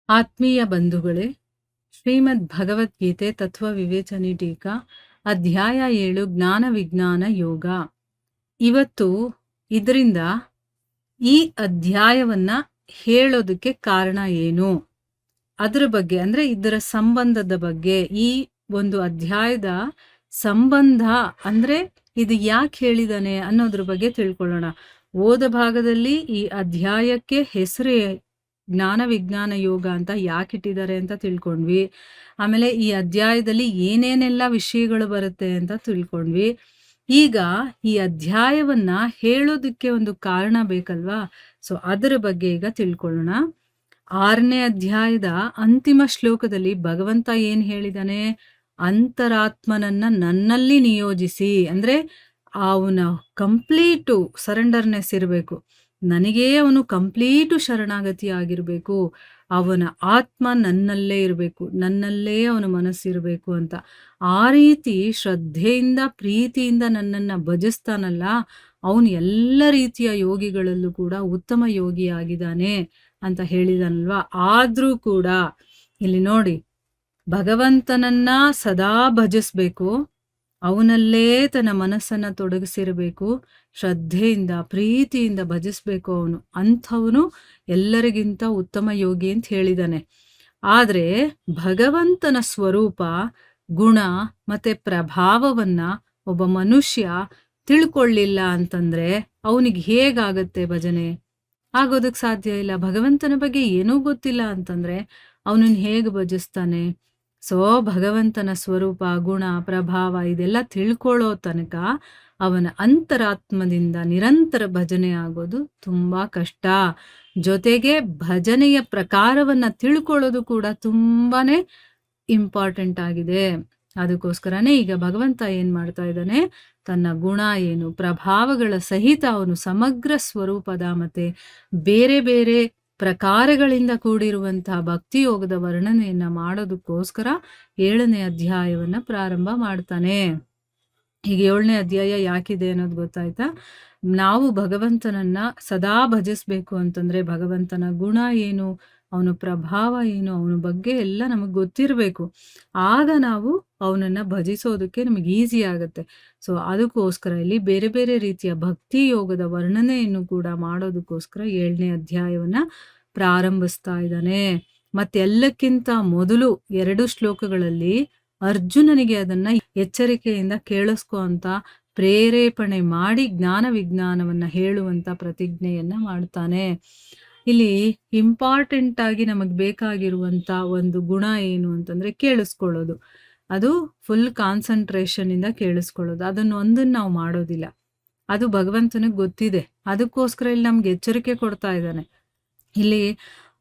ಆತ್ಮೀಯ ಬಂಧುಗಳೇ, ಶ್ರೀಮದ್ ಭಗವದ್ಗೀತೆ ತತ್ವ ವಿವೇಚನೆ ಟೀಕಾ ಅಧ್ಯಾಯ 7 ಜ್ಞಾನ ವಿಜ್ಞಾನ ಯೋಗ. ಇವತ್ತು ಇದರಿಂದ ಈ ಅಧ್ಯಾಯವನ್ನ ಹೇಳೋದಕ್ಕೆ ಕಾರಣ ಏನು, ಅದರ ಬಗ್ಗೆ ಅಂದ್ರೆ ಇದರ ಸಂಬಂಧದ ಬಗ್ಗೆ, ಈ ಒಂದು ಅಧ್ಯಾಯದ ಸಂಬಂಧ ಅಂದ್ರೆ ಇದು ಯಾಕೆ ಹೇಳಿದಾನೆ ಅನ್ನೋದ್ರ ಬಗ್ಗೆ ತಿಳ್ಕೊಳ್ಳೋಣ. ಓದ ಭಾಗದಲ್ಲಿ ಈ ಅಧ್ಯಾಯಕ್ಕೆ ಹೆಸರು ಜ್ಞಾನ ವಿಜ್ಞಾನ ಯೋಗ ಅಂತ ಯಾಕೆ ಇಟ್ಟಿದ್ದಾರೆ ಅಂತ ತಿಳ್ಕೊಂಡ್ವಿ. ಆಮೇಲೆ ಈ ಅಧ್ಯಾಯದಲ್ಲಿ ಏನೇನೆಲ್ಲ ವಿಷಯಗಳು ಬರುತ್ತೆ ಅಂತ ತಿಳ್ಕೊಂಡ್ವಿ. ಈಗ ಈ ಅಧ್ಯಾಯವನ್ನ ಹೇಳೋದಕ್ಕೆ ಒಂದು ಕಾರಣ ಬೇಕಲ್ವಾ? ಸೊ ಅದರ ಬಗ್ಗೆ ಈಗ ತಿಳ್ಕೊಳ್ಳೋಣ. 6ನೇ ಅಧ್ಯಾಯದ ಅಂತಿಮ ಶ್ಲೋಕದಲ್ಲಿ ಭಗವಂತ ಏನ್ ಹೇಳಿದಾನೆ? ಅಂತರಾತ್ಮನನ್ನ ನನ್ನಲ್ಲಿ ನಿಯೋಜಿಸಿ, ಅಂದ್ರೆ ಅವನ ಕಂಪ್ಲೀಟು ಸರೆಂಡರ್ನೆಸ್ ಇರಬೇಕು. ನನಗೇ ಅವನು ಕಂಪ್ಲೀಟು ಶರಣಾಗತಿ ಆಗಿರ್ಬೇಕು. ಅವನ ಆತ್ಮ ನನ್ನಲ್ಲೇ ಇರಬೇಕು, ನನ್ನಲ್ಲೇ ಅವನ ಮನಸ್ಸಿರಬೇಕು ಅಂತ. ಆ ರೀತಿ ಶ್ರದ್ಧೆಯಿಂದ ಪ್ರೀತಿಯಿಂದ ನನ್ನನ್ನು ಭಜಿಸ್ತಾನಲ್ಲ, ಅವನು ಎಲ್ಲ ರೀತಿಯ ಯೋಗಿಗಳಲ್ಲೂ ಕೂಡ ಉತ್ತಮ ಯೋಗಿ ಆಗಿದ್ದಾನೆ ಅಂತ ಹೇಳಿದನಲ್ವಾ. ಆದ್ರೂ ಕೂಡ ಇಲ್ಲಿ ನೋಡಿ, ಭಗವಂತನನ್ನ ಸದಾ ಭಜಿಸ್ಬೇಕು, ಅವನಲ್ಲೇ ತನ್ನ ಮನಸ್ಸನ್ನ ತೊಡಗಿಸಿರಬೇಕು, ಶ್ರದ್ಧೆಯಿಂದ ಪ್ರೀತಿಯಿಂದ ಭಜಿಸ್ಬೇಕು. ಅಂಥವನು ಎಲ್ಲರಿಗಿಂತ ಉತ್ತಮ ಯೋಗಿ ಅಂತ ಹೇಳಿದಾನೆ. ಆದ್ರೆ ಭಗವಂತನ ಸ್ವರೂಪ, ಗುಣ ಮತ್ತೆ ಪ್ರಭಾವವನ್ನ ಒಬ್ಬ ಮನುಷ್ಯ ತಿಳ್ಕೊಳ್ಳಿಲ್ಲ ಅಂತಂದ್ರೆ ಅವನಿಗೆ ಹೇಗಾಗತ್ತೆ ಭಜನೆ? ಆಗೋದಕ್ಕೆ ಸಾಧ್ಯ ಇಲ್ಲ. ಭಗವಂತನ ಬಗ್ಗೆ ಏನೂ ಗೊತ್ತಿಲ್ಲ ಅಂತಂದ್ರೆ ಅವನನ್ನ ಹೇಗೆ ಭಜಿಸ್ತಾನೆ? ಸೊ ಭಗವಂತನ ಸ್ವರೂಪ, ಗುಣ, ಪ್ರಭಾವ ಇದೆಲ್ಲ ತಿಳ್ಕೊಳ್ಳೋ ತನಕ ಅವನ ಅಂತರಾತ್ಮದಿಂದ ನಿರಂತರ ಭಜನೆ ಆಗೋದು ತುಂಬಾ ಕಷ್ಟ. ಜೊತೆಗೆ ಭಜನೆಯ ಪ್ರಕಾರವನ್ನ ತಿಳ್ಕೊಳ್ಳೋದು ಕೂಡ ತುಂಬಾನೇ ಇಂಪಾರ್ಟೆಂಟ್ ಆಗಿದೆ. ಅದಕ್ಕೋಸ್ಕರನೇ ಈಗ ಭಗವಂತ ಏನ್ ಮಾಡ್ತಾ ಇದ್ದಾನೆ? ತನ್ನ ಗುಣ ಏನು, ಪ್ರಭಾವಗಳ ಸಹಿತ ಅವನು ಸಮಗ್ರ ಸ್ವರೂಪದ ಮತ್ತೆ ಬೇರೆ ಬೇರೆ ಪ್ರಕಾರಗಳಿಂದ ಕೂಡಿರುವಂತಹ ಭಕ್ತಿ ಯೋಗದ ವರ್ಣನೆಯನ್ನ ಮಾಡೋದಕ್ಕೋಸ್ಕರ 7ನೇ ಅಧ್ಯಾಯವನ್ನ ಪ್ರಾರಂಭ ಮಾಡ್ತಾನೆ. ಈಗ 7ನೇ ಅಧ್ಯಾಯ ಯಾಕಿದೆ ಅನ್ನೋದು ಗೊತ್ತಾಯ್ತಾ? ನಾವು ಭಗವಂತನನ್ನ ಸದಾ ಭಜಿಸ್ಬೇಕು ಅಂತಂದ್ರೆ ಭಗವಂತನ ಗುಣ ಏನು, ಅವನ ಪ್ರಭಾವ ಏನು, ಅವನ ಬಗ್ಗೆ ಎಲ್ಲ ನಮಗೆ ಗೊತ್ತಿರಬೇಕು. ಆಗ ನಾವು ಅವನನ್ನ ಭಜಿಸೋದಕ್ಕೆ ನಮಗೆ ಈಸಿ ಆಗುತ್ತೆ. ಸೊ ಅದಕ್ಕೋಸ್ಕರ ಇಲ್ಲಿ ಬೇರೆ ಬೇರೆ ರೀತಿಯ ಭಕ್ತಿ ಯೋಗದ ವರ್ಣನೆಯನ್ನು ಕೂಡ ಮಾಡೋದಕ್ಕೋಸ್ಕರ 7ನೇ ಅಧ್ಯಾಯವನ್ನ ಪ್ರಾರಂಭಿಸ್ತಾ ಇದ್ದಾನೆ. ಮತ್ತೆಲ್ಲಕ್ಕಿಂತ ಮೊದಲು 2 ಶ್ಲೋಕಗಳಲ್ಲಿ ಅರ್ಜುನನಿಗೆ ಅದನ್ನ ಎಚ್ಚರಿಕೆಯಿಂದ ಕೇಳಿಸ್ಕೊ ಅಂತ ಪ್ರೇರೇಪಣೆ ಮಾಡಿ ಜ್ಞಾನ ವಿಜ್ಞಾನವನ್ನ ಹೇಳುವಂತ ಪ್ರತಿಜ್ಞೆಯನ್ನ ಮಾಡ್ತಾನೆ. ಇಲ್ಲಿ ಇಂಪಾರ್ಟೆಂಟ್ ಆಗಿ ನಮಗ್ ಬೇಕಾಗಿರುವಂತ ಒಂದು ಗುಣ ಏನು ಅಂತಂದ್ರೆ ಕೇಳಿಸ್ಕೊಳ್ಳೋದು. ಅದು ಫುಲ್ ಕಾನ್ಸಂಟ್ರೇಷನ್ ಇಂದ ಕೇಳಿಸ್ಕೊಳ್ಳೋದು. ಅದನ್ನ ಒಂದನ್ನ ನಾವು ಮಾಡೋದಿಲ್ಲ, ಅದು ಭಗವಂತನಿಗೆ ಗೊತ್ತಿದೆ. ಅದಕ್ಕೋಸ್ಕರ ಇಲ್ಲಿ ನಮ್ಗೆ ಎಚ್ಚರಿಕೆ ಕೊಡ್ತಾ ಇದ್ದಾನೆ. ಇಲ್ಲಿ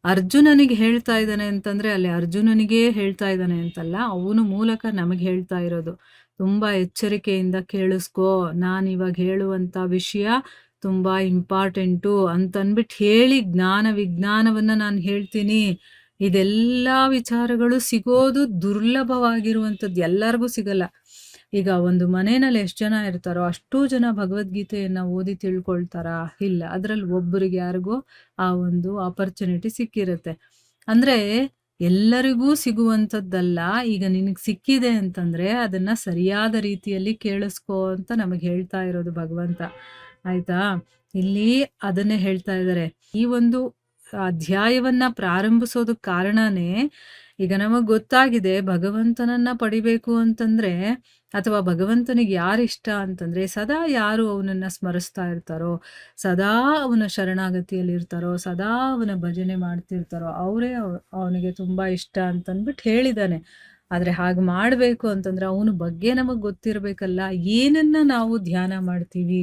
ಅರ್ಜುನನಿಗೆ ಹೇಳ್ತಾ ಇದ್ದಾನೆ ಅಂತಂದ್ರೆ ಅಲ್ಲಿ ಅರ್ಜುನನಿಗೆ ಹೇಳ್ತಾ ಇದ್ದಾನೆ ಅಂತಲ್ಲ, ಅವನು ಮೂಲಕ ನಮಗೆ ಹೇಳ್ತಾ ಇರೋದು. ತುಂಬಾ ಎಚ್ಚರಿಕೆಯಿಂದ ಕೇಳಿಸ್ಕೋ, ನಾನಿವಾಗ ಹೇಳುವಂತ ವಿಷಯ ತುಂಬಾ ಇಂಪಾರ್ಟೆಂಟು ಅಂತನ್ಬಿಟ್ಟು ಹೇಳಿ ಜ್ಞಾನ ವಿಜ್ಞಾನವನ್ನ ನಾನು ಹೇಳ್ತೀನಿ. ಇದೆಲ್ಲ ವಿಚಾರಗಳು ಸಿಗೋದು ದುರ್ಲಭವಾಗಿರುವಂಥದ್ದು, ಎಲ್ಲರಿಗೂ ಸಿಗಲ್ಲ. ಈಗ ಒಂದು ಮನೆಯಲ್ಲಿ ಎಷ್ಟು ಜನ ಇರ್ತಾರೋ ಅಷ್ಟೂ ಜನ ಭಗವದ್ಗೀತೆಯನ್ನ ಓದಿ ತಿಳ್ಕೊಳ್ತಾರಾ? ಇಲ್ಲ. ಅದ್ರಲ್ಲಿ ಒಬ್ಬರಿಗೆ ಯಾರಿಗೋ ಆ ಒಂದು ಆಪರ್ಚುನಿಟಿ ಸಿಕ್ಕಿರುತ್ತೆ. ಅಂದ್ರೆ ಎಲ್ಲರಿಗೂ ಸಿಗುವಂಥದ್ದಲ್ಲ. ಈಗ ನಿನಗೆ ಸಿಕ್ಕಿದೆ ಅಂತಂದ್ರೆ ಅದನ್ನ ಸರಿಯಾದ ರೀತಿಯಲ್ಲಿ ಕೇಳಿಸ್ಕೋ ಅಂತ ನಮಗೆ ಹೇಳ್ತಾ ಇರೋದು ಭಗವಂತ. ಆಯ್ತಾ? ಇಲ್ಲಿ ಅದನ್ನೇ ಹೇಳ್ತಾ ಇದ್ದಾರೆ. ಈ ಒಂದು ಅಧ್ಯಾಯವನ್ನ ಪ್ರಾರಂಭಿಸೋದಕ್ಕೆ ಕಾರಣನೇ, ಈಗ ನಮಗ್ ಗೊತ್ತಾಗಿದೆ ಭಗವಂತನನ್ನ ಪಡಿಬೇಕು ಅಂತಂದ್ರೆ, ಅಥವಾ ಭಗವಂತನಿಗೆ ಯಾರಿಷ್ಟ ಅಂತಂದ್ರೆ ಸದಾ ಯಾರು ಅವನನ್ನ ಸ್ಮರಿಸ್ತಾ ಇರ್ತಾರೋ, ಸದಾ ಅವನ ಶರಣಾಗತಿಯಲ್ಲಿ ಇರ್ತಾರೋ, ಸದಾ ಅವನ ಭಜನೆ ಮಾಡ್ತಿರ್ತಾರೋ ಅವರೇ ಅವನಿಗೆ ತುಂಬಾ ಇಷ್ಟ ಅಂತಂದ್ಬಿಟ್ಟು ಹೇಳಿದಾನೆ. ಆದ್ರೆ ಹಾಗೆ ಮಾಡ್ಬೇಕು ಅಂತಂದ್ರೆ ಅವನ ಬಗ್ಗೆ ನಮಗ್ ಗೊತ್ತಿರ್ಬೇಕಲ್ಲ. ಏನನ್ನ ನಾವು ಧ್ಯಾನ ಮಾಡ್ತೀವಿ,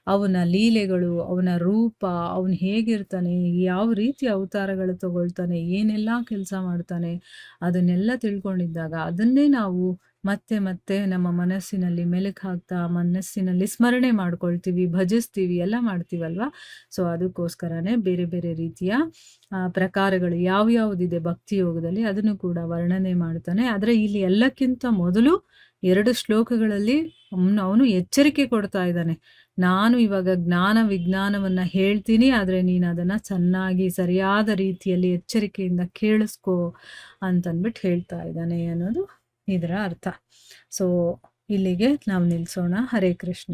ಅವನ ಲೀಲೆಗಳು, ಅವನ ರೂಪ, ಅವನು ಹೇಗಿರ್ತಾನೆ, ಯಾವ ರೀತಿ ಅವತಾರಗಳು ತಗೊಳ್ತಾನೆ, ಏನೆಲ್ಲ ಕೆಲಸ ಮಾಡ್ತಾನೆ, ಅದನ್ನೆಲ್ಲ ತಿಳ್ಕೊಂಡಿದ್ದಾಗ ಅದನ್ನೇ ನಾವು ಮತ್ತೆ ಮತ್ತೆ ನಮ್ಮ ಮನಸ್ಸಿನಲ್ಲಿ ಮೆಲುಕು ಹಾಕ್ತಾ ಮನಸ್ಸಿನಲ್ಲಿ ಸ್ಮರಣೆ ಮಾಡ್ಕೊಳ್ತೀವಿ, ಭಜಿಸ್ತೀವಿ, ಎಲ್ಲ ಮಾಡ್ತೀವಲ್ವಾ. ಸೊ ಅದಕ್ಕೋಸ್ಕರನೇ ಬೇರೆ ಬೇರೆ ರೀತಿಯ ಪ್ರಕಾರಗಳು ಯಾವ್ಯಾವುದಿದೆ ಭಕ್ತಿ ಯೋಗದಲ್ಲಿ ಅದನ್ನು ಕೂಡ ವರ್ಣನೆ ಮಾಡ್ತಾನೆ. ಆದ್ರೆ ಇಲ್ಲಿ ಎಲ್ಲಕ್ಕಿಂತ ಮೊದಲು 2 ಶ್ಲೋಕಗಳಲ್ಲಿ ಅವನು ಎಚ್ಚರಿಕೆ ಕೊಡ್ತಾ ಇದ್ದಾನೆ. ನಾನು ಇವಾಗ ಜ್ಞಾನ ವಿಜ್ಞಾನವನ್ನು ಹೇಳ್ತೀನಿ, ಆದರೆ ನೀನು ಅದನ್ನು ಚೆನ್ನಾಗಿ ಸರಿಯಾದ ರೀತಿಯಲ್ಲಿ ಎಚ್ಚರಿಕೆಯಿಂದ ಕೇಳಿಸ್ಕೋ ಅಂತಂದ್ಬಿಟ್ಟು ಹೇಳ್ತಾ ಇದ್ದಾನೆ ಅನ್ನೋದು ಇದರ ಅರ್ಥ. ಸೊ ಇಲ್ಲಿಗೆ ನಾವು ನಿಲ್ಲಿಸೋಣ. ಹರೇ ಕೃಷ್ಣ.